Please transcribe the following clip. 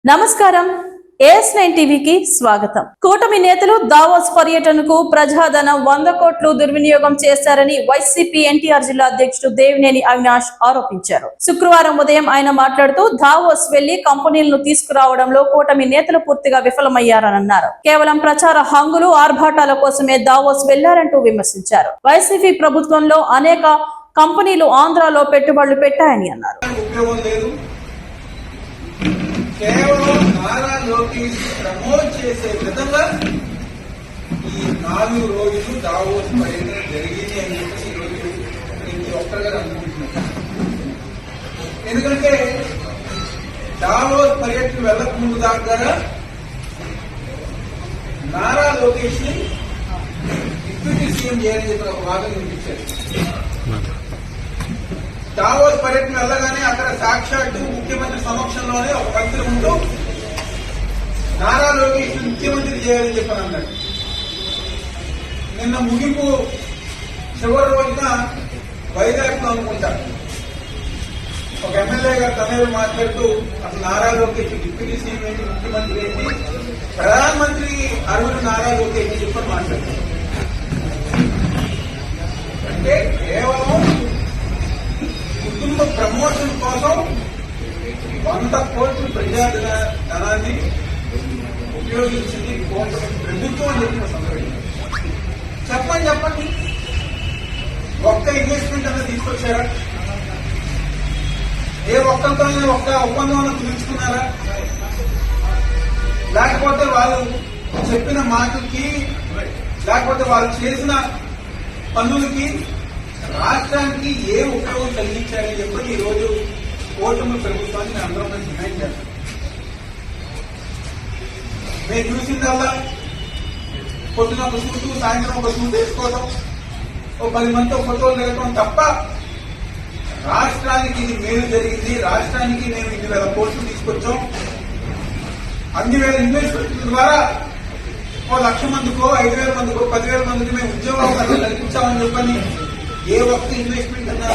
నమస్కారం. AS9 టీవీకి స్వాగతం. కూటమి నేతలు దావోస్ పర్యటనకు ప్రజాధనం 100 కోట్లు దుర్వినియోగం చేశారని వైసీపీ ఎన్టీఆర్ జిల్లా అధ్యక్షుడు దేవినేని అవినాష్ ఆరోపించారు. శుక్రవారం ఉదయం ఆయన మాట్లాడుతూ దావోస్ వెళ్లి కంపెనీలను తీసుకురావడంలో కూటమి నేతలు పూర్తిగా విఫలమయ్యారన్నారు. కేవలం ప్రచార హంగులు ఆర్భాటాల కోసమే దావోస్ వెళ్లారంటూ విమర్శించారు. వైసీపీ ప్రభుత్వంలో అనేక కంపెనీలు ఆంధ్రాలో పెట్టుబడులు పెట్టాయని అన్నారు. కేవలం నారా లోకేష్ ప్రమోట్ చేసే విధంగా ఈ 4 రోజులు దావోస్ పర్యటన జరిగింది అని చెప్పేసి ఈరోజు ప్రతి ఒక్కరుగా అనుకుంటున్నాను. ఎందుకంటే దావోస్ పర్యటన వెళ్ళక ముందు దాకా నారా లోకేష్ ని డిప్యూటీ సీఎం చేయాలని చెప్పిన ఒక వాదన వినిపించారు. దావోస్ పర్యటన వెళ్ళగానే అక్కడ సాక్షాత్తు ముఖ్యమంత్రి సమక్షంలోనే ఒక మంత్రి ముందు నారా లోకేష్ ముఖ్యమంత్రి చేయాలని చెప్పని అన్నాడు. నిన్న ముగింపు చివరి రోజున వైజాగ్ లో అనుకుంటారు ఒక ఎమ్మెల్యే గారు తమిళ మాట్లాడుతూ అసలు నారా లోకేష్ డిప్యూటీ సీఎం ఏంటి, ముఖ్యమంత్రి ఏంటి, ప్రధానమంత్రి అర్హుడు నారా లోకేష్ చెప్పని మాట్లాడుతారు. అంటే కేవలం కుటుంబ ప్రమోషన్ కోసం 100 కోట్ల ప్రజాధనాన్ని ఉపయోగించింది ప్రభుత్వం అని చెప్పిన సందర్భం. చెప్పండి ఒక్క ఇన్వెస్ట్మెంట్ అనేది తీసుకొచ్చారా? ఏ ఒక్కరితోనే ఒక్క ఒప్పందం పిలుచుకున్నారా? లేకపోతే వాళ్ళు చెప్పిన మాటలకి, లేకపోతే వాళ్ళు చేసిన పనులకి రాష్ట్రానికి ఏ ఉపయోగం కలిగించాలని చెప్పి ఈ రోజు కూటమి ప్రభుత్వాన్ని అందరం డిమాండ్ చేస్తాం. మేము చూసిందల్లా పొద్దున ఒక సూటు, సాయంత్రం ఒక సూట్ వేసుకోవడం, ఓ 10 మందితో ఫోటోలు దిగటం తప్ప రాష్ట్రానికి ఇది మేలు జరిగింది, రాష్ట్రానికి మేము 2,000 కోట్లు తీసుకొచ్చాం, అన్ని వేల ఇన్వెస్ట్మెంట్ల ద్వారా ఓ 1,00,000 మందికో 5,000 మందికో 10,000 మందికి మేము ఉద్యోగాలు కల్పించామని చెప్పని ఏ ఒక్క ఇన్వెస్ట్మెంట్ అన్నా